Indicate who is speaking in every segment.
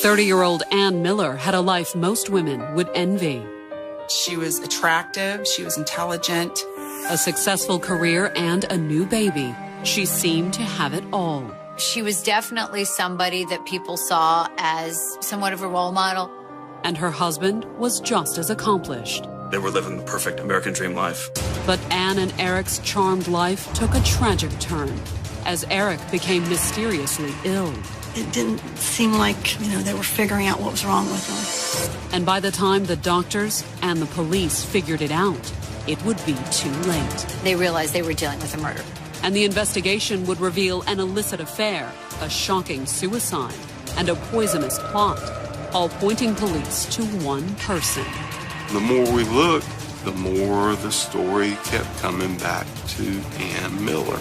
Speaker 1: 30-year-old Ann Miller had a life most women would envy.
Speaker 2: She was attractive, she was intelligent.
Speaker 1: A successful career and a new baby. She seemed to have it all.
Speaker 3: She was definitely somebody that people saw as somewhat of a role model.
Speaker 1: And her husband was just as accomplished.
Speaker 4: They were living the perfect American dream life.
Speaker 1: But Ann and Eric's charmed life took a tragic turn as Eric became mysteriously ill.
Speaker 5: It didn't seem like, they were figuring out what was wrong with him.
Speaker 1: And by the time the doctors and the police figured it out, it would be too late.
Speaker 3: They realized they were dealing with a murder.
Speaker 1: And the investigation would reveal an illicit affair, a shocking suicide, and a poisonous plot, all pointing police to one person.
Speaker 6: The more we looked, the more the story kept coming back to Ann Miller.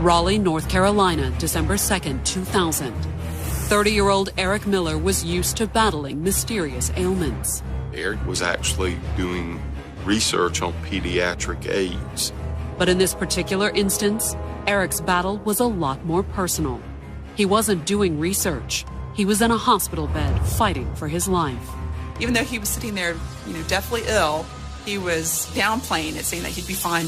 Speaker 1: Raleigh, North Carolina, December 2nd, 2000. 30-year-old Eric Miller was used to battling mysterious ailments.
Speaker 6: Eric was actually doing research on pediatric AIDS.
Speaker 1: But in this particular instance, Eric's battle was a lot more personal. He wasn't doing research. He was in a hospital bed fighting for his life.
Speaker 2: Even though he was sitting there, deathly ill, he was downplaying it, saying that he'd be fine.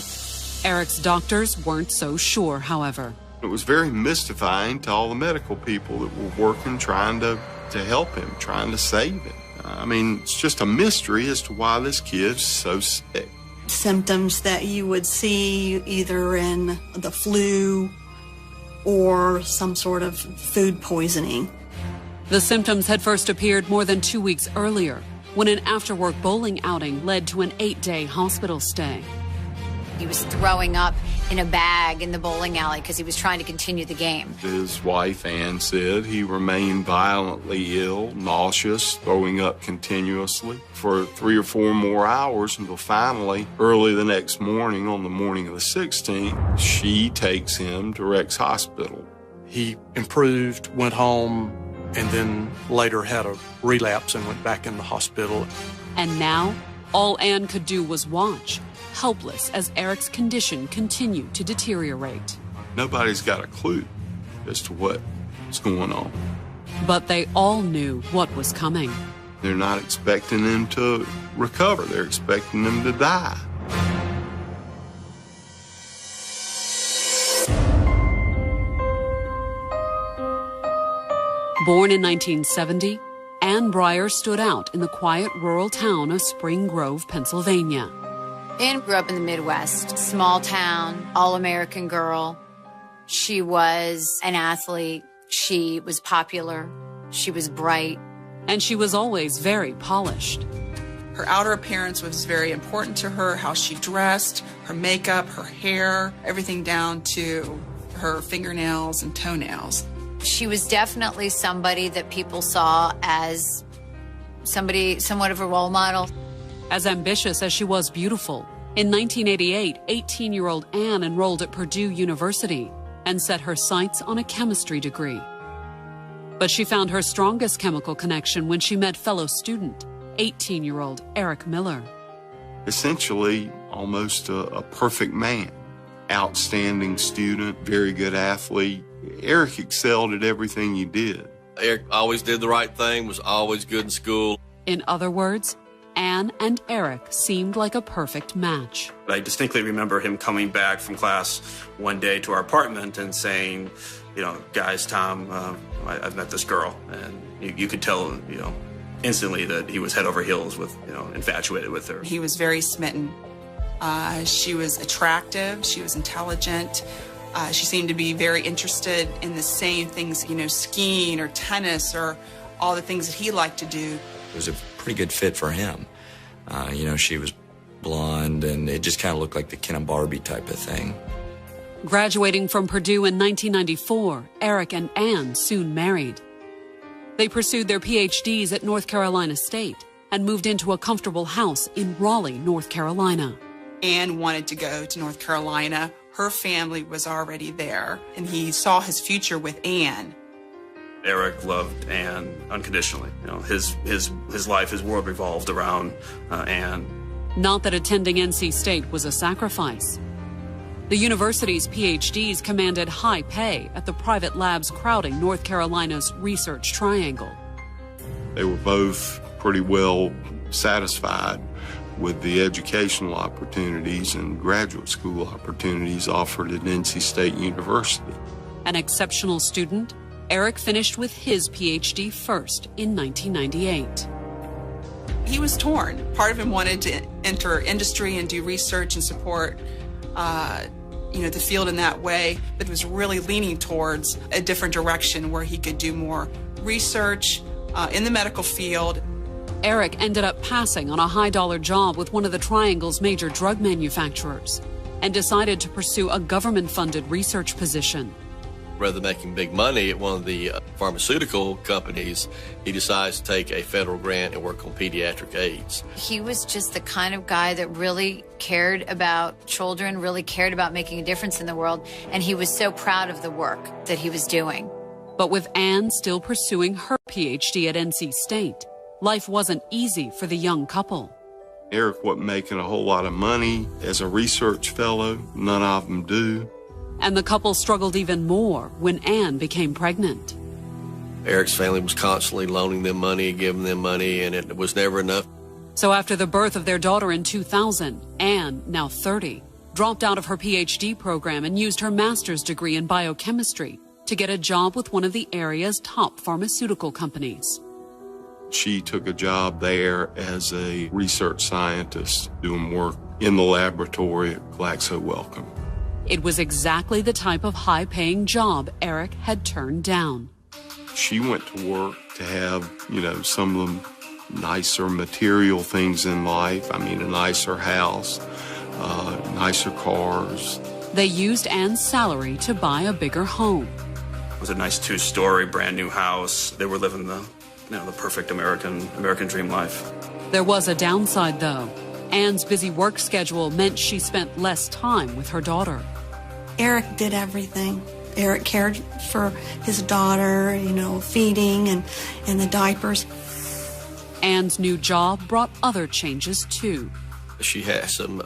Speaker 1: Eric's doctors weren't so sure, however.
Speaker 6: It was very mystifying to all the medical people that were working, trying to help him, trying to save him. It's just a mystery as to why this kid's so sick.
Speaker 5: Symptoms that you would see either in the flu or some sort of food poisoning.
Speaker 1: The symptoms had first appeared more than 2 weeks earlier, when an after-work bowling outing led to an 8-day hospital stay.
Speaker 3: He was throwing up in a bag in the bowling alley because he was trying to continue the game.
Speaker 6: His wife, Ann, said he remained violently ill, nauseous, throwing up continuously for 3 or 4 more hours until finally, early the next morning, on the morning of the 16th, she takes him to Rex Hospital.
Speaker 7: He improved, went home, and then later had a relapse and went back in the hospital.
Speaker 1: And now, all Ann could do was watch, helpless as Eric's condition continued to deteriorate.
Speaker 6: Nobody's got a clue as to what's going on.
Speaker 1: But they all knew what was coming.
Speaker 6: They're not expecting him to recover. They're expecting him to die.
Speaker 1: Born in 1970, Ann Breyer stood out in the quiet rural town of Spring Grove, Pennsylvania.
Speaker 3: Ann grew up in the Midwest, small town, all-American girl. She was an athlete. She was popular. She was bright.
Speaker 1: And she was always very polished.
Speaker 2: Her outer appearance was very important to her, how she dressed, her makeup, her hair, everything down to her fingernails and toenails.
Speaker 3: She was definitely somebody that people saw as somewhat of a role model.
Speaker 1: As ambitious as she was beautiful, in 1988, 18-year-old Ann enrolled at Purdue University and set her sights on a chemistry degree. But she found her strongest chemical connection when she met fellow student, 18-year-old Eric Miller.
Speaker 6: Essentially, almost a perfect man. Outstanding student, very good athlete. Eric excelled at everything he did.
Speaker 8: Eric always did the right thing, was always good in school.
Speaker 1: In other words, Ann and Eric seemed like a perfect match.
Speaker 4: I distinctly remember him coming back from class one day to our apartment and saying, guys, Tom, I've met this girl. And you could tell, instantly that he was head over heels with, infatuated with her.
Speaker 2: He was very smitten. She was attractive. She was intelligent. She seemed to be very interested in the same things, skiing or tennis or all the things that he liked to do.
Speaker 9: It was a pretty good fit for him. She was blonde, and it just kind of looked like the Ken and Barbie type of thing.
Speaker 1: Graduating from Purdue in 1994, Eric and Ann soon married. They pursued their PhDs at North Carolina State and moved into a comfortable house in Raleigh, North Carolina.
Speaker 2: Ann wanted to go to North Carolina. Her family was already there, and he saw his future with Ann.
Speaker 4: Eric loved Anne unconditionally. You know, his life, his world revolved around Anne.
Speaker 1: Not that attending NC State was a sacrifice. The university's PhDs commanded high pay at the private labs crowding North Carolina's Research Triangle.
Speaker 6: They were both pretty well satisfied with the educational opportunities and graduate school opportunities offered at NC State University.
Speaker 1: An exceptional student, Eric finished with his PhD first in 1998.
Speaker 2: He was torn. Part of him wanted to enter industry and do research and support the field in that way, but was really leaning towards a different direction where he could do more research in the medical field.
Speaker 1: Eric ended up passing on a high-dollar job with one of the Triangle's major drug manufacturers and decided to pursue a government-funded research position.
Speaker 8: Rather than making big money at one of the pharmaceutical companies, he decides to take a federal grant and work on pediatric AIDS.
Speaker 3: He was just the kind of guy that really cared about children, really cared about making a difference in the world, and he was so proud of the work that he was doing.
Speaker 1: But with Anne still pursuing her PhD at NC State, life wasn't easy for the young couple.
Speaker 6: Eric wasn't making a whole lot of money as a research fellow. None of them do.
Speaker 1: And the couple struggled even more when Anne became pregnant.
Speaker 8: Eric's family was constantly loaning them money, giving them money, and it was never enough.
Speaker 1: So after the birth of their daughter in 2000, Anne, now 30, dropped out of her PhD program and used her master's degree in biochemistry to get a job with one of the area's top pharmaceutical companies.
Speaker 6: She took a job there as a research scientist doing work in the laboratory at Glaxo Wellcome.
Speaker 1: It was exactly the type of high-paying job Eric had turned down.
Speaker 6: She went to work to have, some of the nicer material things in life. I mean, a nicer house, nicer cars.
Speaker 1: They used Anne's salary to buy a bigger home.
Speaker 4: It was a nice 2-story, brand new house. They were living the perfect American dream life.
Speaker 1: There was a downside, though. Anne's busy work schedule meant she spent less time with her daughter.
Speaker 5: Eric did everything. Eric cared for his daughter, feeding and the diapers.
Speaker 1: Anne's new job brought other changes, too.
Speaker 8: She had some,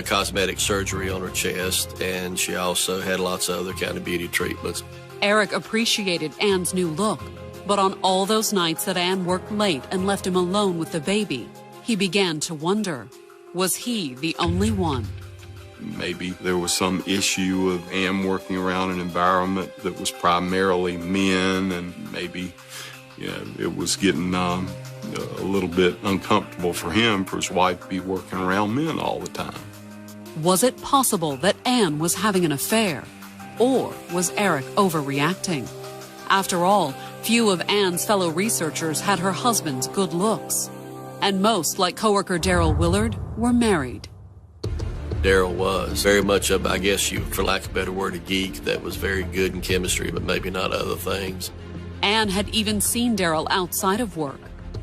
Speaker 8: cosmetic surgery on her chest, and she also had lots of other kind of beauty treatments.
Speaker 1: Eric appreciated Anne's new look, but on all those nights that Anne worked late and left him alone with the baby, he began to wonder, was he the only one?
Speaker 6: Maybe there was some issue of Anne working around an environment that was primarily men, and maybe, it was getting a little bit uncomfortable for him for his wife to be working around men all the time.
Speaker 1: Was it possible that Anne was having an affair? Or was Eric overreacting? After all, few of Anne's fellow researchers had her husband's good looks. And most, like coworker Daryl Willard, were married.
Speaker 8: Daryl was very much of, I guess for lack of a better word, a geek that was very good in chemistry, but maybe not other things.
Speaker 1: Anne had even seen Daryl outside of work,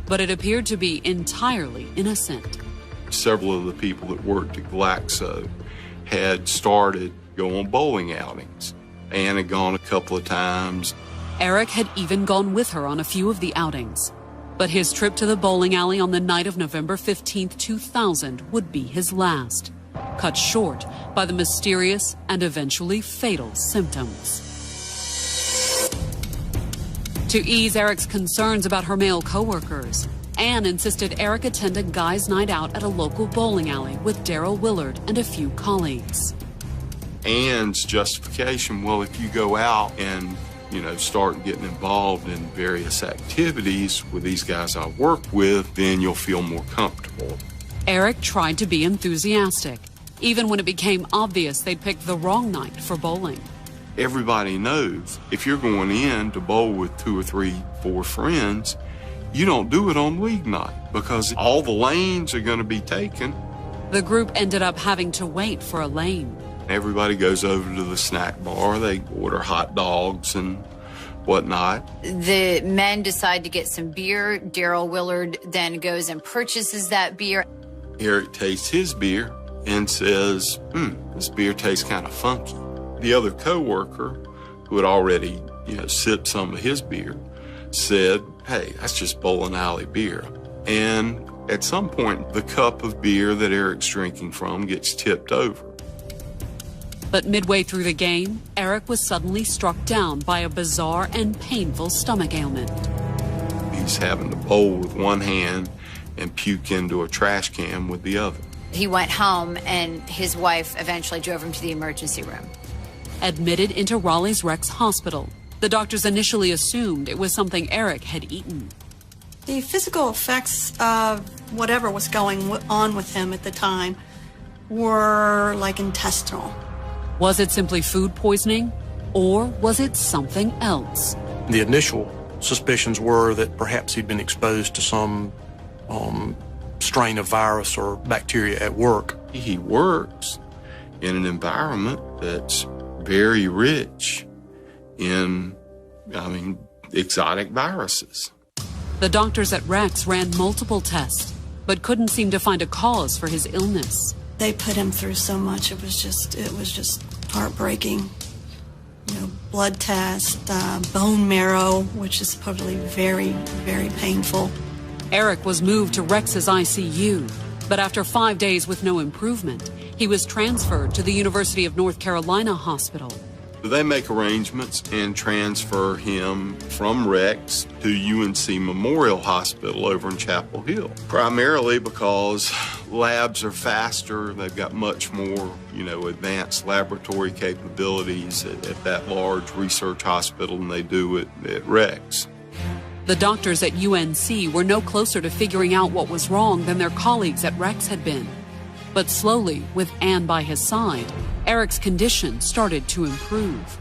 Speaker 1: but it appeared to be entirely innocent.
Speaker 6: Several of the people that worked at Glaxo had started going on bowling outings. Anne had gone a couple of times.
Speaker 1: Eric had even gone with her on a few of the outings. But his trip to the bowling alley on the night of November 15th, 2000 would be his last, cut short by the mysterious and eventually fatal symptoms. To ease Eric's concerns about her male coworkers, Anne insisted Eric attend a guys' night out at a local bowling alley with Daryl Willard and a few colleagues.
Speaker 6: Anne's justification, well, if you go out and start getting involved in various activities with these guys I work with, then you'll feel more comfortable.
Speaker 1: Eric tried to be enthusiastic, even when it became obvious they'd picked the wrong night for bowling.
Speaker 6: Everybody knows if you're going in to bowl with 2 or 3, 4 friends, you don't do it on league night because all the lanes are going to be taken.
Speaker 1: The group ended up having to wait for a lane.
Speaker 6: Everybody goes over to the snack bar. They order hot dogs and whatnot.
Speaker 3: The men decide to get some beer. Daryl Willard then goes and purchases that beer.
Speaker 6: Eric tastes his beer and says, this beer tastes kind of funky. The other coworker, who had already sip some of his beer, said, "Hey, that's just bowling alley beer." And at some point, the cup of beer that Eric's drinking from gets tipped over.
Speaker 1: But midway through the game, Eric was suddenly struck down by a bizarre and painful stomach ailment.
Speaker 6: He's having to bowl with one hand and puke into a trash can with the other.
Speaker 3: He went home, and his wife eventually drove him to the emergency room.
Speaker 1: Admitted into Raleigh's Rex Hospital, the doctors initially assumed it was something Eric had eaten.
Speaker 5: The physical effects of whatever was going on with him at the time were like intestinal.
Speaker 1: Was it simply food poisoning, or was it something else?
Speaker 7: The initial suspicions were that perhaps he'd been exposed to some strain of virus or bacteria at work.
Speaker 6: He works in an environment that's very rich in, exotic viruses.
Speaker 1: The doctors at Rex ran multiple tests, but couldn't seem to find a cause for his illness.
Speaker 5: They put him through so much, it was just heartbreaking. Blood test, bone marrow, which is supposedly very, very painful.
Speaker 1: Eric was moved to Rex's ICU, but after 5 days with no improvement, he was transferred to the University of North Carolina Hospital.
Speaker 6: They make arrangements and transfer him from Rex to UNC Memorial Hospital over in Chapel Hill, primarily because labs are faster. They've got much more, advanced laboratory capabilities at that large research hospital than they do at Rex.
Speaker 1: The doctors at UNC were no closer to figuring out what was wrong than their colleagues at Rex had been. But slowly, with Anne by his side, Eric's condition started to improve.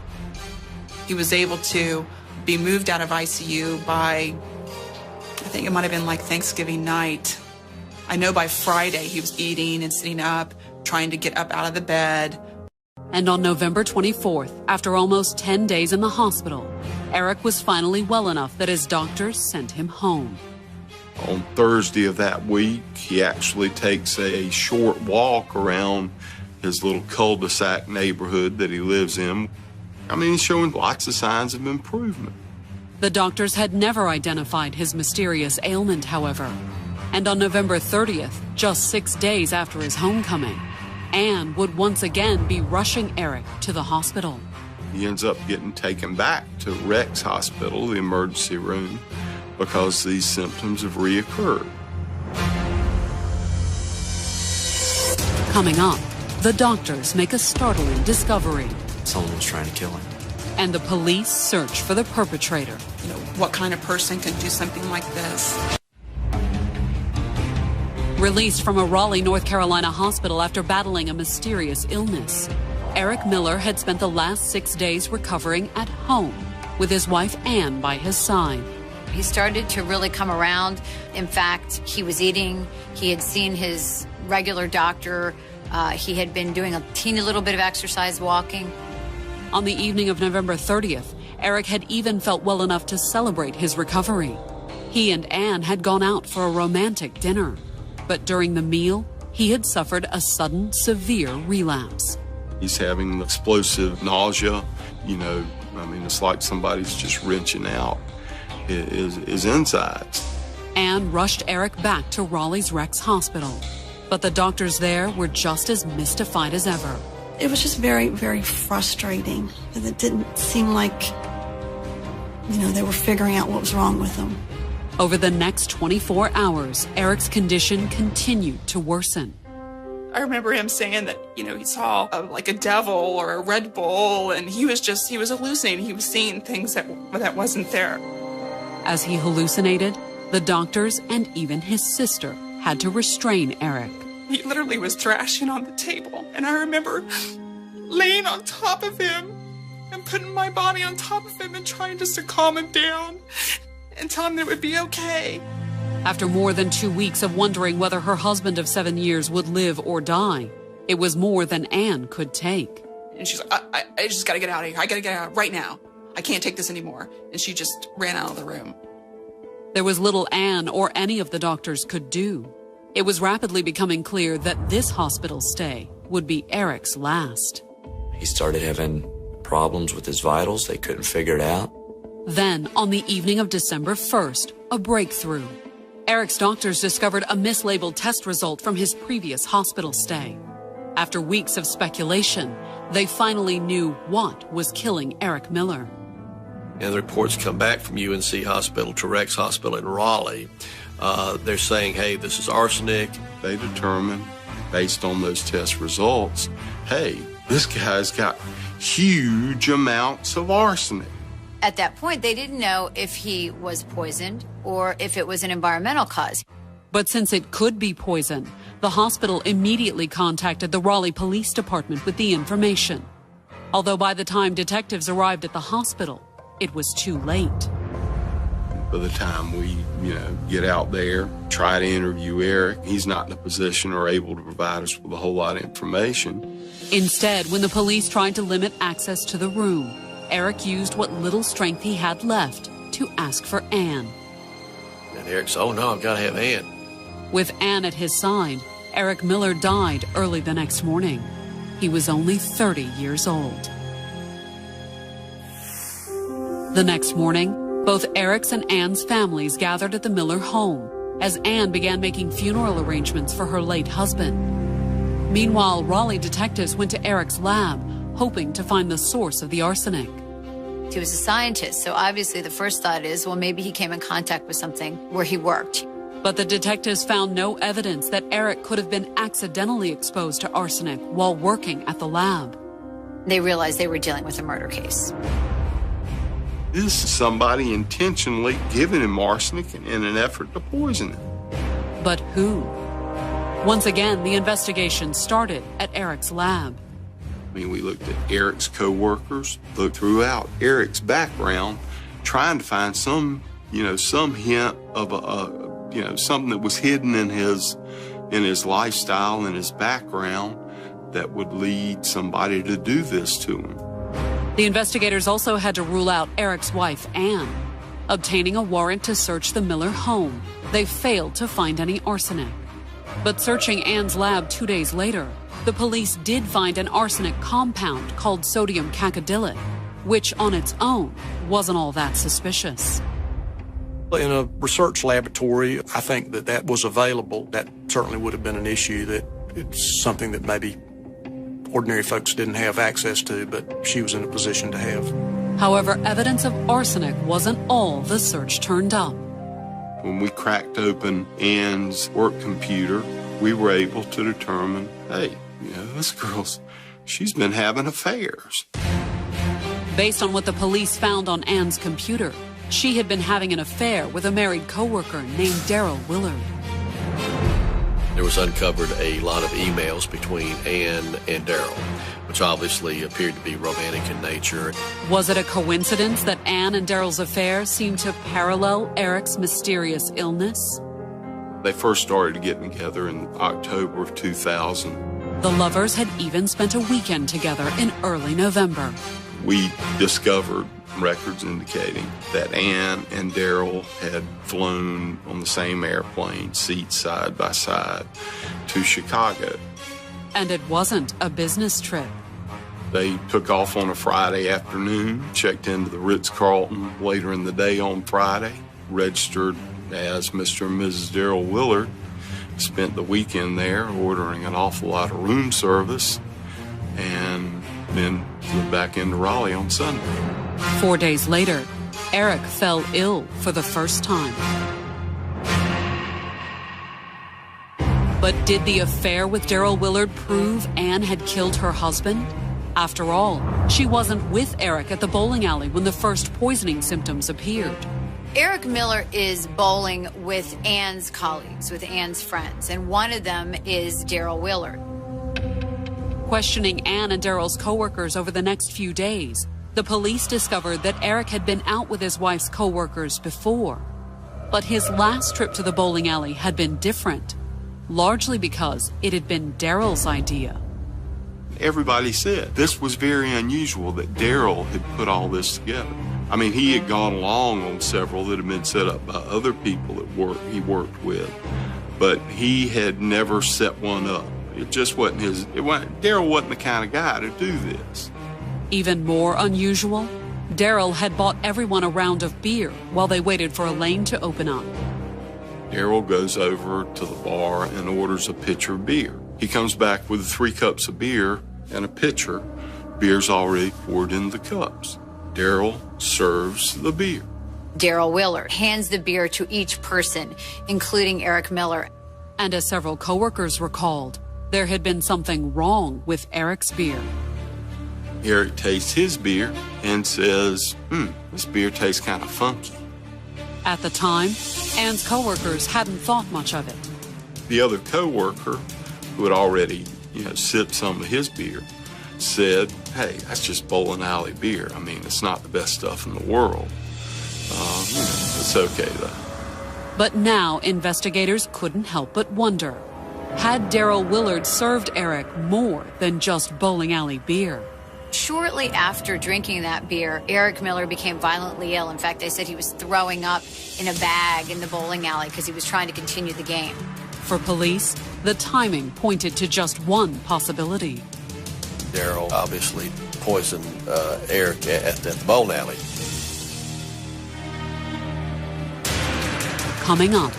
Speaker 2: He was able to be moved out of ICU by, I think it might have been like Thanksgiving night. I know by Friday he was eating and sitting up, trying to get up out of the bed.
Speaker 1: And on November 24th, after almost 10 days in the hospital, Eric was finally well enough that his doctors sent him home.
Speaker 6: On Thursday of that week, he actually takes a short walk around his little cul-de-sac neighborhood that he lives in. He's showing lots of signs of improvement.
Speaker 1: The doctors had never identified his mysterious ailment, however. And on November 30th, just 6 days after his homecoming, Anne would once again be rushing Eric to the hospital.
Speaker 6: He ends up getting taken back to Rex Hospital, the emergency room, because these symptoms have reoccurred.
Speaker 1: Coming up, the doctors make a startling discovery.
Speaker 9: Someone was trying to kill him.
Speaker 1: And the police search for the perpetrator.
Speaker 2: What kind of person can do something like this?
Speaker 1: Released from a Raleigh, North Carolina hospital after battling a mysterious illness, Eric Miller had spent the last 6 days recovering at home with his wife Anne by his side.
Speaker 3: He started to really come around. In fact, he was eating. He had seen his regular doctor. He had been doing a teeny little bit of exercise, walking.
Speaker 1: On the evening of November 30th, Eric had even felt well enough to celebrate his recovery. He and Anne had gone out for a romantic dinner. But during the meal, he had suffered a sudden, severe relapse.
Speaker 6: He's having explosive nausea. It's like somebody's just wrenching out his insides.
Speaker 1: Anne rushed Eric back to Raleigh's Rex Hospital. But the doctors there were just as mystified as ever.
Speaker 5: It was just very, very frustrating. It didn't seem like, they were figuring out what was wrong with him.
Speaker 1: Over the next 24 hours, Eric's condition continued to worsen.
Speaker 2: I remember him saying that, he saw like a devil or a Red Bull, and he was hallucinating. He was seeing things that wasn't there.
Speaker 1: As he hallucinated, the doctors and even his sister had to restrain Eric.
Speaker 2: He literally was thrashing on the table, and I remember laying on top of him and putting my body on top of him and trying just to calm him down and tell him that it would be okay.
Speaker 1: After more than 2 weeks of wondering whether her husband of 7 years would live or die, it was more than Anne could take.
Speaker 2: And she's like, I just gotta get out of here. I gotta get out right now. I can't take this anymore. And she just ran out of the room.
Speaker 1: There was little Anne or any of the doctors could do. It was rapidly becoming clear that this hospital stay would be Eric's last.
Speaker 9: He started having problems with his vitals. They couldn't figure it out.
Speaker 1: Then, on the evening of December 1st, a breakthrough. Eric's doctors discovered a mislabeled test result from his previous hospital stay. After weeks of speculation, they finally knew what was killing Eric Miller.
Speaker 8: And the reports come back from UNC Hospital to Rex Hospital in Raleigh. They're saying, hey, this is arsenic.
Speaker 6: They determined, based on those test results, hey, this guy's got huge amounts of arsenic.
Speaker 3: At that point, they didn't know if he was poisoned or if it was an environmental cause.
Speaker 1: But since it could be poison, the hospital immediately contacted the Raleigh Police Department with the information. Although by the time detectives arrived at the hospital, it was too late.
Speaker 6: By the time we, get out there, try to interview Eric, he's not in a position or able to provide us with a whole lot of information.
Speaker 1: Instead, when the police tried to limit access to the room, Eric used what little strength he had left to ask for Ann.
Speaker 8: And Eric said, oh no, I've got to have Ann.
Speaker 1: With Ann at his side, Eric Miller died early the next morning. He was only 30 years old. The next morning, both Eric's and Ann's families gathered at the Miller home as Ann began making funeral arrangements for her late husband. Meanwhile, Raleigh detectives went to Eric's lab, hoping to find the source of the arsenic.
Speaker 3: He was a scientist, so obviously the first thought is, well, maybe he came in contact with something where he worked.
Speaker 1: But the detectives found no evidence that Eric could have been accidentally exposed to arsenic while working at the lab.
Speaker 3: They realized they were dealing with a murder case.
Speaker 6: This is somebody intentionally giving him arsenic in an effort to poison him.
Speaker 1: But who? Once again, the investigation started at Eric's lab.
Speaker 6: We looked at Eric's co-workers, looked throughout Eric's background, trying to find some hint of something that was hidden in his lifestyle and his background that would lead somebody to do this to him.
Speaker 1: The investigators also had to rule out Eric's wife, Ann. Obtaining a warrant to search the Miller home, they failed to find any arsenic. But searching Ann's lab 2 days later, the police did find an arsenic compound called sodium cacodylate, which on its own wasn't all that suspicious.
Speaker 7: In a research laboratory, I think that was available. That certainly would have been an issue, that it's something that maybe ordinary folks didn't have access to, but she was in a position to have.
Speaker 1: However, evidence of arsenic wasn't all the search turned up.
Speaker 6: When we cracked open Ann's work computer, we were able to determine, hey, this girl's, she's been having affairs.
Speaker 1: Based on what the police found on Ann's computer, she had been having an affair with a married coworker named Daryl Willard.
Speaker 8: There was uncovered a lot of emails between Ann and Daryl, which obviously appeared to be romantic in nature.
Speaker 1: Was it a coincidence that Ann and Daryl's affair seemed to parallel Eric's mysterious illness?
Speaker 6: They first started getting together in October of 2000.
Speaker 1: The lovers had even spent a weekend together in early November.
Speaker 6: We discovered records indicating that Ann and Daryl had flown on the same airplane, seats side by side, to Chicago.
Speaker 1: And it wasn't a business trip.
Speaker 6: They took off on a Friday afternoon, checked into the Ritz-Carlton later in the day on Friday, registered as Mr. and Mrs. Daryl Willard, spent the weekend there ordering an awful lot of room service, and then flew back into Raleigh on Sunday.
Speaker 1: 4 days later, Eric fell ill for the first time. But did the affair with Daryl Willard prove Ann had killed her husband? After all, she wasn't with Eric at the bowling alley when the first poisoning symptoms appeared.
Speaker 3: Eric Miller is bowling with Ann's colleagues, with Ann's friends, and one of them is Daryl Willard.
Speaker 1: Questioning Ann and Daryl's coworkers over the next few days, the police discovered that Eric had been out with his wife's coworkers before. But his last trip to the bowling alley had been different, largely because it had been Daryl's idea.
Speaker 6: Everybody said this was very unusual that Daryl had put all this together. I mean, he had gone along on several that had been set up by other people that he worked with, but he had never set one up. It just wasn't Daryl wasn't the kind of guy to do this.
Speaker 1: Even more unusual, Daryl had bought everyone a round of beer while they waited for Elaine to open up.
Speaker 6: Daryl goes over to the bar and orders a pitcher of beer. He comes back with 3 cups of beer and a pitcher. Beer's already poured in the cups. Daryl serves the beer.
Speaker 3: Daryl Willard hands the beer to each person, including Eric Miller.
Speaker 1: And as several coworkers recalled, there had been something wrong with Eric's beer.
Speaker 6: Eric tastes his beer and says, this beer tastes kind of funky.
Speaker 1: At the time, Ann's coworkers hadn't thought much of it.
Speaker 6: The other coworker, who had already, sipped some of his beer, said, hey, that's just bowling alley beer. I mean, it's not the best stuff in the world. It's okay, though.
Speaker 1: But now investigators couldn't help but wonder, had Daryl Willard served Eric more than just bowling alley beer?
Speaker 3: Shortly after drinking that beer, Eric Miller became violently ill. In fact, they said he was throwing up in a bag in the bowling alley because he was trying to continue the game.
Speaker 1: For police, the timing pointed to just one possibility.
Speaker 8: Daryl obviously poisoned Eric at the bowling alley.
Speaker 1: Coming up,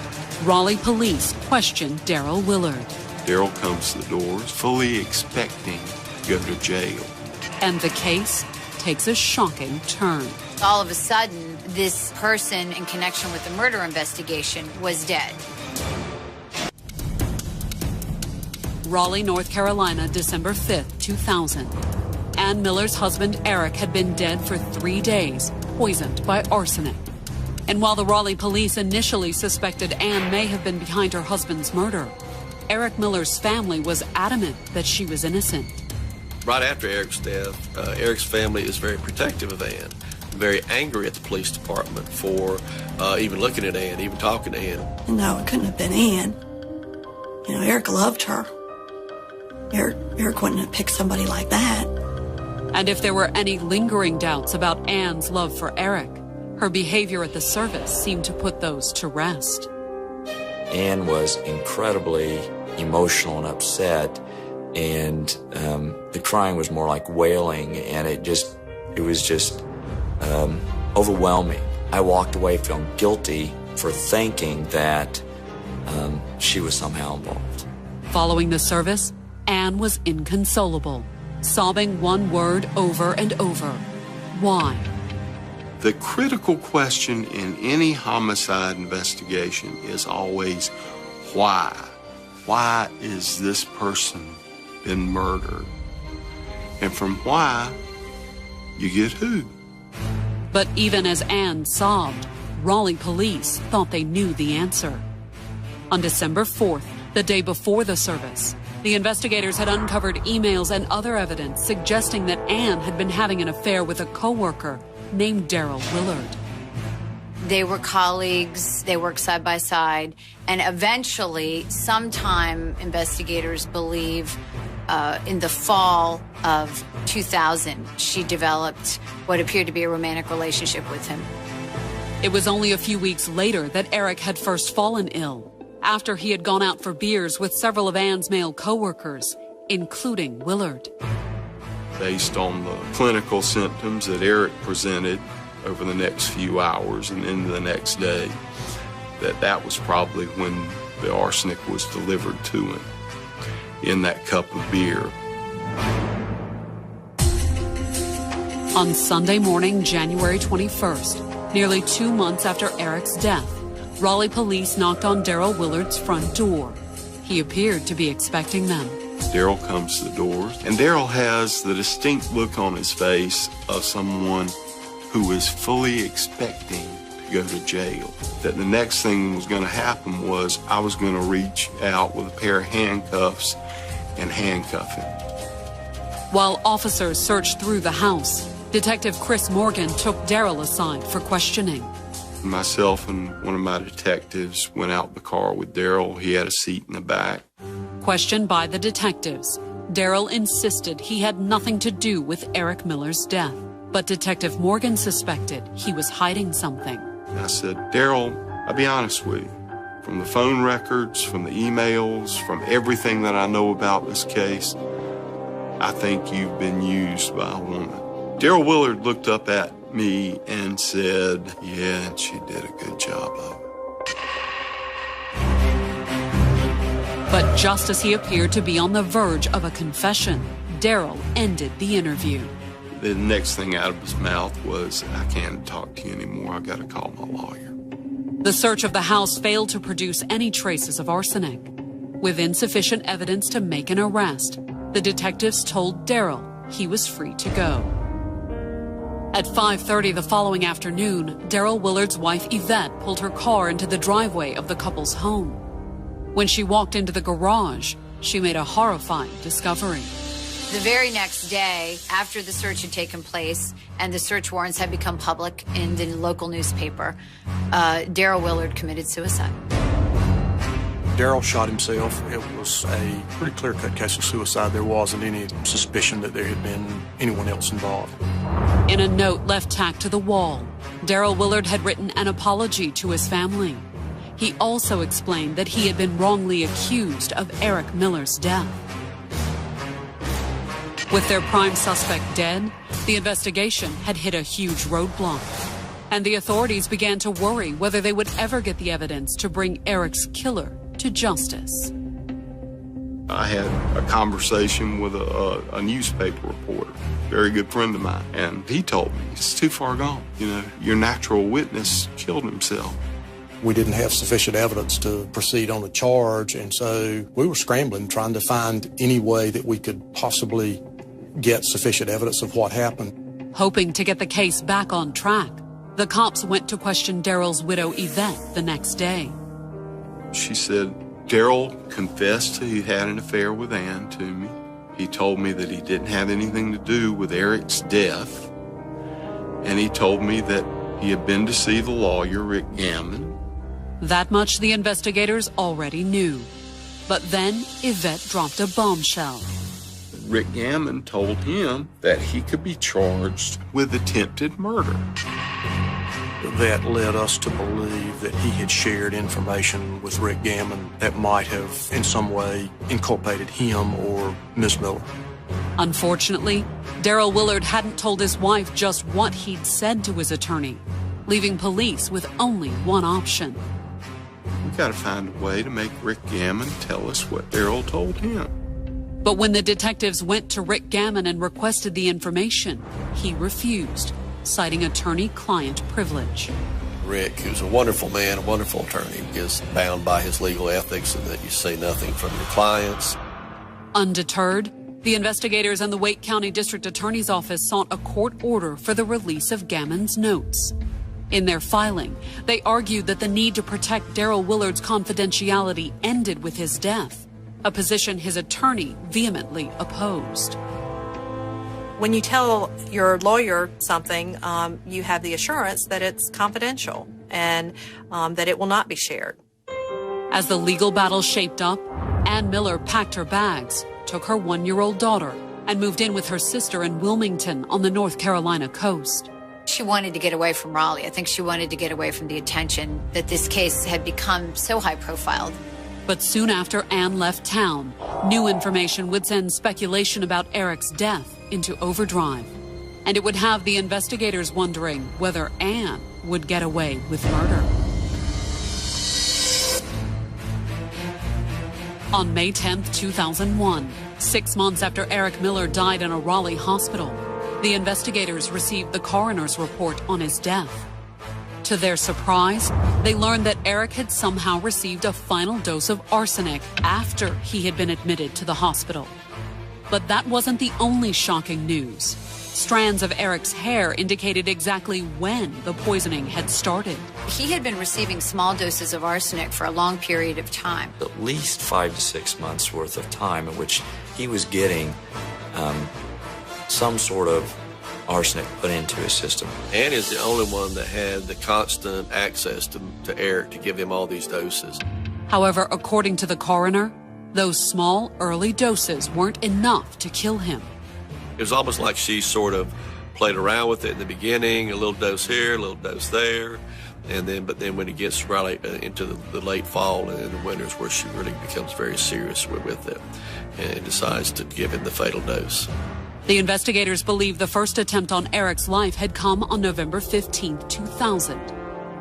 Speaker 1: Raleigh police questioned Daryl Willard.
Speaker 6: Daryl comes to the doors fully expecting to go to jail.
Speaker 1: And the case takes a shocking turn.
Speaker 3: All of a sudden, this person in connection with the murder investigation was dead.
Speaker 1: Raleigh, North Carolina, December 5th, 2000. Ann Miller's husband, Eric, had been dead for 3 days, poisoned by arsenic. And while the Raleigh police initially suspected Ann may have been behind her husband's murder, Eric Miller's family was adamant that she was innocent.
Speaker 8: Right after Eric's death, Eric's family is very protective of Ann, very angry at the police department for even looking at Ann, even talking to Ann.
Speaker 5: No, it couldn't have been Ann. Eric loved her. Eric wouldn't have picked somebody like that.
Speaker 1: And if there were any lingering doubts about Ann's love for Eric, her behavior at the service seemed to put those to rest.
Speaker 9: Ann was incredibly emotional and upset, and the crying was more like wailing, and it was just overwhelming. I walked away feeling guilty for thinking that she was somehow involved.
Speaker 1: Following the service, Ann was inconsolable, sobbing one word over and over: why?
Speaker 6: The critical question in any homicide investigation is always why. Why is this person been murdered? And from why, you get who.
Speaker 1: But even as Ann sobbed, Raleigh police thought they knew the answer. On December 4th, the day before the service, the investigators had uncovered emails and other evidence suggesting that Ann had been having an affair with a coworker named Daryl Willard.
Speaker 3: They were colleagues, they worked side by side, and eventually, sometime investigators believe in the fall of 2000, she developed what appeared to be a romantic relationship with him.
Speaker 1: It was only a few weeks later that Eric had first fallen ill, after he had gone out for beers with several of Ann's male coworkers, including Willard.
Speaker 6: Based on the clinical symptoms that Eric presented over the next few hours and into the next day, that was probably when the arsenic was delivered to him in that cup of beer.
Speaker 1: On Sunday morning, January 21st, nearly 2 months after Eric's death, Raleigh police knocked on Daryl Willard's front door. He appeared to be expecting them.
Speaker 6: Daryl comes to the doors, and Daryl has the distinct look on his face of someone who is fully expecting to go to jail. That the next thing was going to happen was I was going to reach out with a pair of handcuffs and handcuff him.
Speaker 1: While officers searched through the house, Detective Chris Morgan took Daryl aside for questioning.
Speaker 6: Myself and one of my detectives went out in the car with Daryl. He had a seat in the back.
Speaker 1: Questioned by the detectives, Daryl insisted he had nothing to do with Eric Miller's death. But Detective Morgan suspected he was hiding something.
Speaker 6: I said, Daryl, I'll be honest with you. From the phone records, from the emails, from everything that I know about this case, I think you've been used by a woman. Daryl Willard looked up at me and said, yeah, and she did a good job of it.
Speaker 1: But just as he appeared to be on the verge of a confession, Daryl ended the interview.
Speaker 6: The next thing out of his mouth was, I can't talk to you anymore. I got to call my lawyer.
Speaker 1: The search of the house failed to produce any traces of arsenic. With insufficient evidence to make an arrest, the detectives told Daryl he was free to go. At 5:30 the following afternoon, Daryl Willard's wife Yvette pulled her car into the driveway of the couple's home. When she walked into the garage, she made a horrifying discovery.
Speaker 3: The very next day, after the search had taken place and the search warrants had become public in the local newspaper, Daryl Willard committed suicide.
Speaker 7: Daryl shot himself. It was a pretty clear-cut case of suicide. There wasn't any suspicion that there had been anyone else involved.
Speaker 1: In a note left tacked to the wall, Daryl Willard had written an apology to his family. He also explained that he had been wrongly accused of Eric Miller's death. With their prime suspect dead, the investigation had hit a huge roadblock, and the authorities began to worry whether they would ever get the evidence to bring Eric's killer to justice.
Speaker 6: I had a conversation with a newspaper reporter, very good friend of mine, and he told me, it's too far gone. You know, your natural witness killed himself.
Speaker 7: We didn't have sufficient evidence to proceed on a charge, and so we were scrambling, trying to find any way that we could possibly get sufficient evidence of what happened.
Speaker 1: Hoping to get the case back on track, the cops went to question Daryl's widow Yvette the next day.
Speaker 6: She said, Daryl confessed he had an affair with Ann to me. He told me that he didn't have anything to do with Eric's death, and he told me that he had been to see the lawyer, Rick Gammon.
Speaker 1: That much the investigators already knew. But then Yvette dropped a bombshell.
Speaker 6: Rick Gammon told him that he could be charged with attempted murder.
Speaker 7: That led us to believe that he had shared information with Rick Gammon that might have in some way inculpated him or Ms. Miller.
Speaker 1: Unfortunately, Daryl Willard hadn't told his wife just what he'd said to his attorney, leaving police with only one option.
Speaker 6: We got to find a way to make Rick Gammon tell us what Daryl told him.
Speaker 1: But when the detectives went to Rick Gammon and requested the information, he refused, citing attorney-client privilege.
Speaker 8: Rick, who's a wonderful man, a wonderful attorney, is bound by his legal ethics and that you say nothing from your clients.
Speaker 1: Undeterred, the investigators and the Wake County District Attorney's Office sought a court order for the release of Gammon's notes. In their filing, they argued that the need to protect Daryl Willard's confidentiality ended with his death, a position his attorney vehemently opposed.
Speaker 10: When you tell your lawyer something, you have the assurance that it's confidential and that it will not be shared.
Speaker 1: As the legal battle shaped up, Ann Miller packed her bags, took her 1-year-old daughter, and moved in with her sister in Wilmington on the North Carolina coast.
Speaker 3: She wanted to get away from Raleigh. I think she wanted to get away from the attention that this case had become so high-profile.
Speaker 1: But soon after Ann left town, new information would send speculation about Eric's death into overdrive. And it would have the investigators wondering whether Ann would get away with murder. On May 10th, 2001, 6 months after Eric Miller died in a Raleigh hospital, the investigators received the coroner's report on his death. To their surprise, they learned that Eric had somehow received a final dose of arsenic after he had been admitted to the hospital. But that wasn't the only shocking news. Strands of Eric's hair indicated exactly when the poisoning had started.
Speaker 3: He had been receiving small doses of arsenic for a long period of time.
Speaker 9: At least 5 to 6 months worth of time in which he was getting some sort of arsenic put into his system.
Speaker 8: Ann is the only one that had the constant access to Eric to give him all these doses.
Speaker 1: However, according to the coroner, those small early doses weren't enough to kill him.
Speaker 8: It was almost like she sort of played around with it in the beginning, a little dose here, a little dose there, but then when it gets right into the late fall and the winters where she really becomes very serious with it and decides to give him the fatal dose.
Speaker 1: The investigators believe the first attempt on Eric's life had come on November 15, 2000.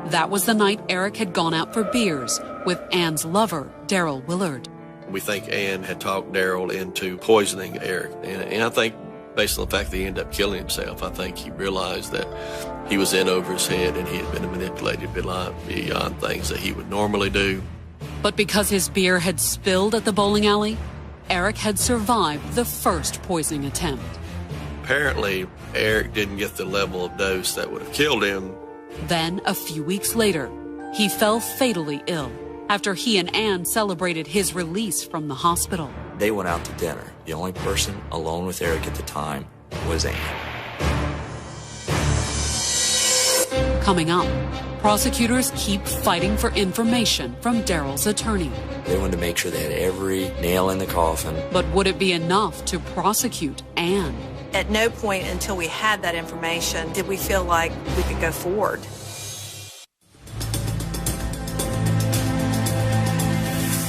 Speaker 1: That was the night Eric had gone out for beers with Ann's lover, Daryl Willard.
Speaker 8: We think Ann had talked Daryl into poisoning Eric. And I think, based on the fact that he ended up killing himself, I think he realized that he was in over his head and he had been manipulated beyond things that he would normally do.
Speaker 1: But because his beer had spilled at the bowling alley, Eric had survived the first poisoning attempt.
Speaker 8: Apparently, Eric didn't get the level of dose that would have killed him.
Speaker 1: Then, a few weeks later, he fell fatally ill after he and Ann celebrated his release from the hospital.
Speaker 9: They went out to dinner. The only person alone with Eric at the time was Ann.
Speaker 1: Coming up, prosecutors keep fighting for information from Daryl's attorney.
Speaker 9: They wanted to make sure they had every nail in the coffin.
Speaker 1: But would it be enough to prosecute Ann?
Speaker 10: At no point until we had that information did we feel like we could go forward.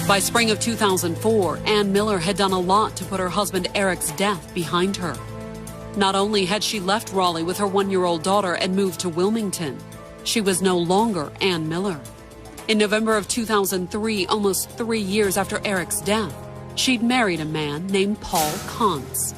Speaker 1: By spring of 2004, Ann Miller had done a lot to put her husband Eric's death behind her. Not only had she left Raleigh with her 1-year-old daughter and moved to Wilmington, she was no longer Ann Miller. In November of 2003, almost 3 years after Eric's death, she'd married a man named Paul Kontz.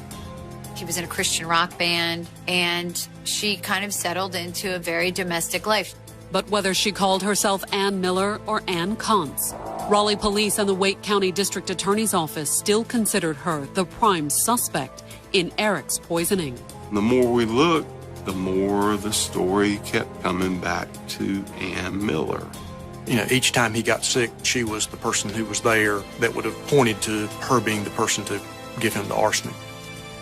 Speaker 3: He was in a Christian rock band, and she kind of settled into a very domestic life.
Speaker 1: But whether she called herself Ann Miller or Ann Kontz, Raleigh Police and the Wake County District Attorney's Office still considered her the prime suspect in Eric's poisoning.
Speaker 6: The more we looked, the more the story kept coming back to Ann Miller.
Speaker 7: You know, each time he got sick, she was the person who was there that would have pointed to her being the person to give him the arsenic.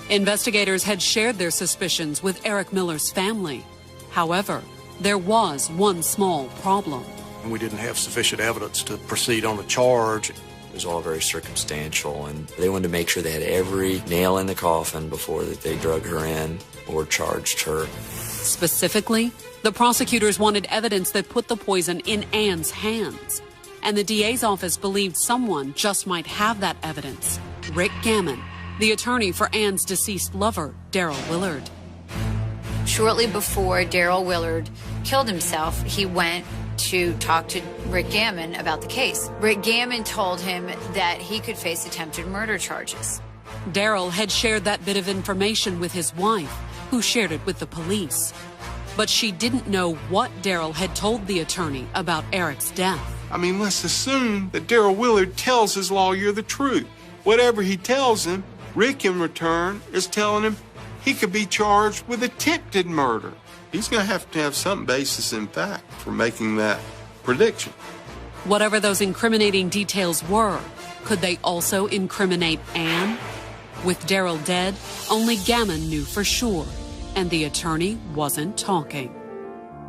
Speaker 1: Investigators had shared their suspicions with Eric Miller's family. However, there was one small problem.
Speaker 7: We didn't have sufficient evidence to proceed on the charge.
Speaker 9: It was all very circumstantial, and they wanted to make sure they had every nail in the coffin before that they drug her in or charged her.
Speaker 1: Specifically, the prosecutors wanted evidence that put the poison in Ann's hands. And the DA's office believed someone just might have that evidence. Rick Gammon, the attorney for Ann's deceased lover, Daryl Willard.
Speaker 3: Shortly before Daryl Willard killed himself, he went to talk to Rick Gammon about the case. Rick Gammon told him that he could face attempted murder charges.
Speaker 1: Daryl had shared that bit of information with his wife, who shared it with the police. But she didn't know what Daryl had told the attorney about Eric's death.
Speaker 6: I mean, let's assume that Daryl Willard tells his lawyer the truth. Whatever he tells him, Rick in return is telling him he could be charged with attempted murder. He's going to have some basis in fact for making that prediction.
Speaker 1: Whatever those incriminating details were, could they also incriminate Ann? With Daryl dead, only Gammon knew for sure, and the attorney wasn't talking.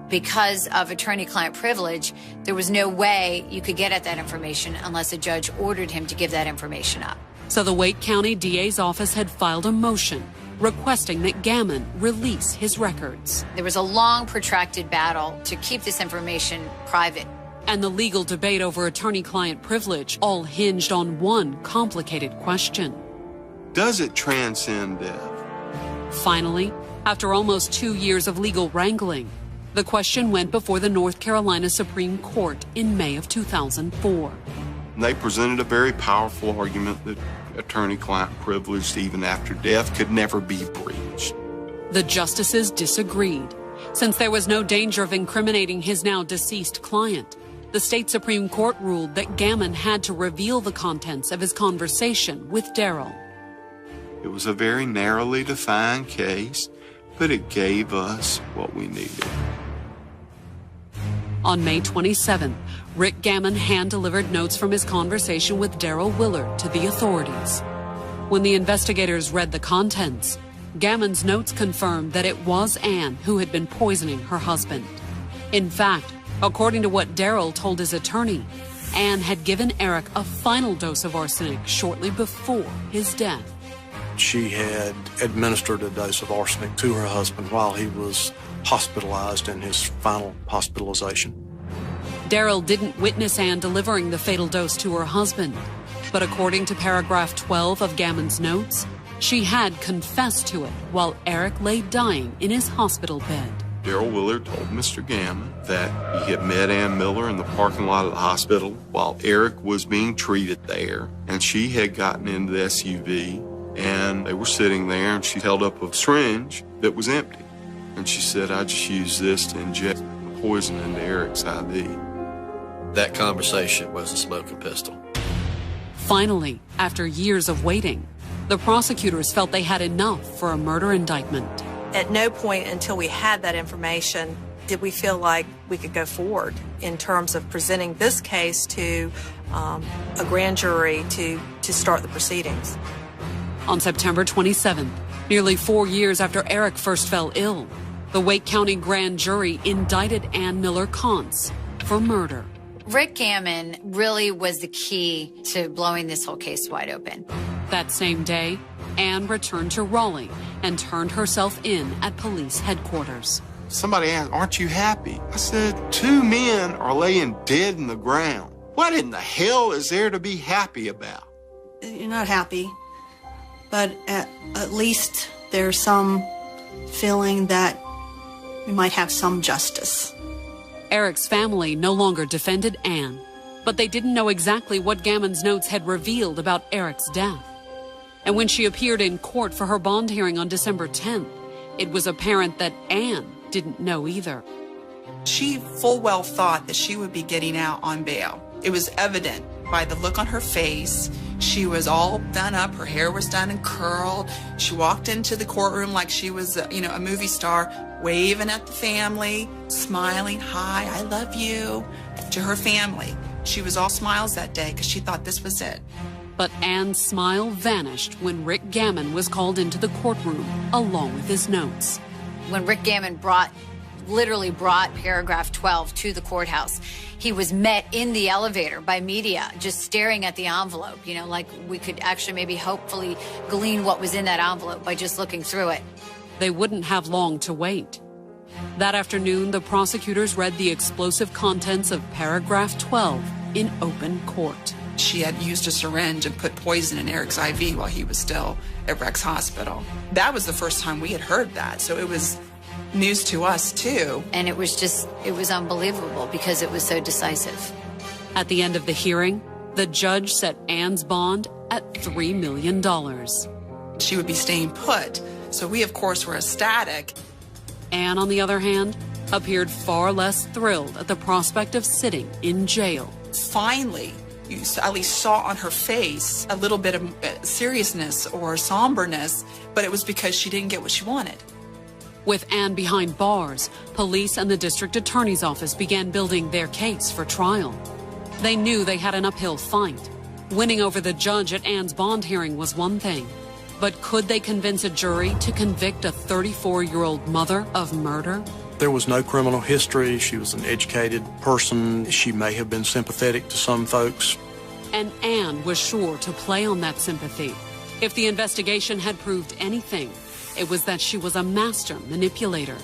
Speaker 3: Because of attorney-client privilege, there was no way you could get at that information unless a judge ordered him to give that information up.
Speaker 1: So the Wake County DA's office had filed a motion requesting that Gammon release his records.
Speaker 3: There was a long, protracted battle to keep this information private.
Speaker 1: And the legal debate over attorney-client privilege all hinged on one complicated question.
Speaker 6: Does it transcend death?
Speaker 1: Finally, after almost 2 years of legal wrangling, the question went before the North Carolina Supreme Court in May of 2004.
Speaker 6: They presented a very powerful argument that attorney-client privilege, even after death, could never be breached.
Speaker 1: The justices disagreed. Since there was no danger of incriminating his now deceased client, the state Supreme Court ruled that Gammon had to reveal the contents of his conversation with Daryl.
Speaker 6: It was a very narrowly defined case, but it gave us what we needed.
Speaker 1: On May 27th, Rick Gammon hand-delivered notes from his conversation with Daryl Willard to the authorities. When the investigators read the contents, Gammon's notes confirmed that it was Ann who had been poisoning her husband. In fact, according to what Daryl told his attorney, Ann had given Eric a final dose of arsenic shortly before his death.
Speaker 7: She had administered a dose of arsenic to her husband while he was hospitalized in his final hospitalization.
Speaker 1: Daryl didn't witness Ann delivering the fatal dose to her husband, but according to paragraph 12 of Gammon's notes, She had confessed to it while Eric lay dying in his hospital bed.
Speaker 6: Daryl Willard told Mr. Gammon that he had met Ann Miller in the parking lot of the hospital while Eric was being treated there, and she had gotten into the SUV, and they were sitting there, and she held up a syringe that was empty. And she said, "I just used this to inject the poison into Eric's IV."
Speaker 8: That conversation was a smoking pistol.
Speaker 1: Finally, after years of waiting, the prosecutors felt they had enough for a murder indictment.
Speaker 10: At no point until we had that information did we feel like we could go forward in terms of presenting this case to a grand jury to start the proceedings.
Speaker 1: On September 27th, nearly 4 years after Eric first fell ill, the Wake County grand jury indicted Ann Miller Kantz for murder.
Speaker 3: Rick Gammon really was the key to blowing this whole case wide open.
Speaker 1: That same day, Ann returned to Raleigh and turned herself in at police headquarters.
Speaker 6: Somebody asked, "Aren't you happy?" I said, 2 men are laying dead in the ground. What in the hell is there to be happy about?
Speaker 5: You're not happy, but at least there's some feeling that we might have some justice.
Speaker 1: Eric's family no longer defended Ann, but they didn't know exactly what Gammon's notes had revealed about Eric's death. And when she appeared in court for her bond hearing on December 10th, it was apparent that Ann didn't know either.
Speaker 2: She full well thought that she would be getting out on bail. It was evident by the look on her face. She was all done up. Her hair was done and curled. She walked into the courtroom like she was, a movie star, waving at the family, smiling, "Hi, I love you," to her family. She was all smiles that day because she thought this was it.
Speaker 1: But Ann's smile vanished when Rick Gammon was called into the courtroom along with his notes.
Speaker 3: When Rick Gammon literally brought paragraph 12 to the courthouse, he was met in the elevator by media just staring at the envelope, like we could actually maybe hopefully glean what was in that envelope by just looking through it.
Speaker 1: They wouldn't have long to wait. That afternoon, the prosecutors read the explosive contents of paragraph 12 in open court.
Speaker 2: She had used a syringe and put poison in Eric's IV while he was still at Rex Hospital. That was the first time we had heard that, so it was news to us too.
Speaker 3: And it was unbelievable because it was so decisive.
Speaker 1: At the end of the hearing, the judge set Ann's bond at $3 million.
Speaker 2: She would be staying put, so we of course were ecstatic.
Speaker 1: Ann, on the other hand, appeared far less thrilled at the prospect of sitting in jail.
Speaker 2: Finally, you at least saw on her face a little bit of seriousness or somberness, but it was because she didn't get what she wanted.
Speaker 1: With Ann behind bars, police and the district attorney's office began building their case for trial. They knew they had an uphill fight. Winning over the judge at Ann's bond hearing was one thing, but could they convince a jury to convict a 34-year-old mother of murder?
Speaker 7: There was no criminal history. She was an educated person. She may have been sympathetic to some folks.
Speaker 1: And Ann was sure to play on that sympathy. If the investigation had proved anything, it was that she was a master manipulator.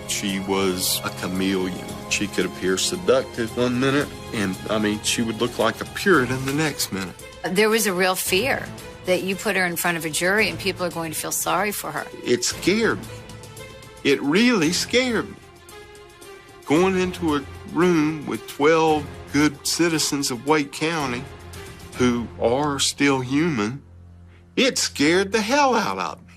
Speaker 6: She was a chameleon. She could appear seductive one minute, and she would look like a Puritan the next minute.
Speaker 3: There was a real fear that you put her in front of a jury and people are going to feel sorry for her.
Speaker 6: It scared me. It really scared me. Going into a room with 12 good citizens of Wake County who are still human, it scared the hell out of me.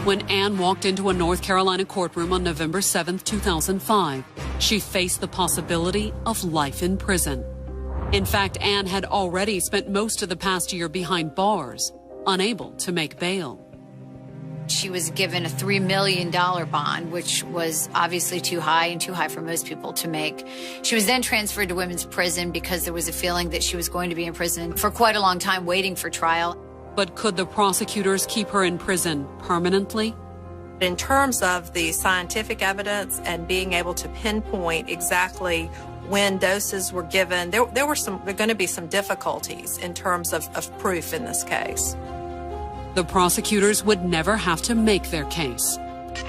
Speaker 1: When Ann walked into a North Carolina courtroom on November 7, 2005, she faced the possibility of life in prison. In fact, Ann had already spent most of the past year behind bars, unable to make bail.
Speaker 3: She was given a $3 million bond, which was obviously too high for most people to make. She was then transferred to women's prison because there was a feeling that she was going to be in prison for quite a long time waiting for trial.
Speaker 1: But could the prosecutors keep her in prison permanently?
Speaker 10: In terms of the scientific evidence and being able to pinpoint exactly when doses were given, there are going to be some difficulties in terms of proof in this case.
Speaker 1: The prosecutors would never have to make their case.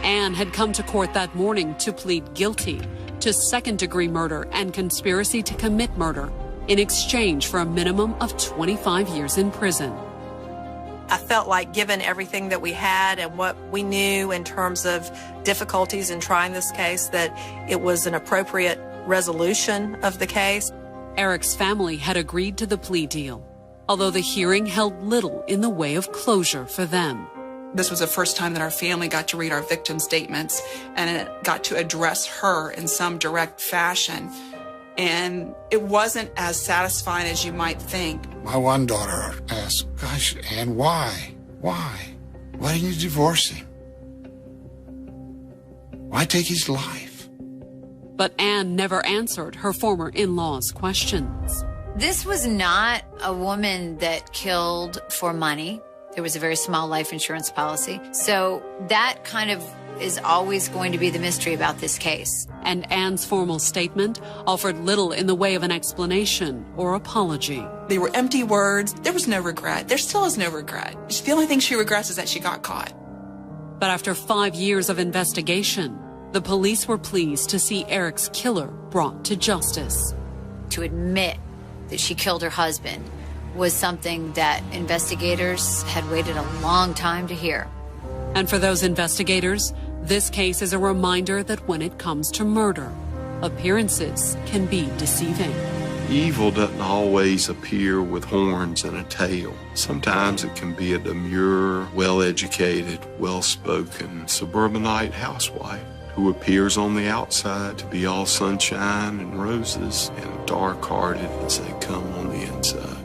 Speaker 1: Ann had come to court that morning to plead guilty to second-degree murder and conspiracy to commit murder in exchange for a minimum of 25 years in prison.
Speaker 10: I felt like given everything that we had and what we knew in terms of difficulties in trying this case, that it was an appropriate resolution of the case.
Speaker 1: Eric's family had agreed to the plea deal, although the hearing held little in the way of closure for them.
Speaker 2: This was the first time that our family got to read our victim statements, and it got to address her in some direct fashion. And it wasn't as satisfying as you might think.
Speaker 11: My one daughter asked, "Gosh, Ann, why? Why? Why didn't you divorce him? Why take his life?"
Speaker 1: But Anne never answered her former in-laws' questions.
Speaker 3: This was not a woman that killed for money. There was a very small life insurance policy. So that kind of is always going to be the mystery about this case.
Speaker 1: And Anne's formal statement offered little in the way of an explanation or apology.
Speaker 2: They were empty words. There was no regret. There still is no regret. The only thing she regrets is that she got caught.
Speaker 1: But after 5 years of investigation, the police were pleased to see Eric's killer brought to justice.
Speaker 3: To admit that she killed her husband was something that investigators had waited a long time to hear.
Speaker 1: And for those investigators, this case is a reminder that when it comes to murder, appearances can be deceiving.
Speaker 6: Evil doesn't always appear with horns and a tail. Sometimes it can be a demure, well-educated, well-spoken suburbanite housewife who appears on the outside to be all sunshine and roses and dark-hearted as they come on the inside.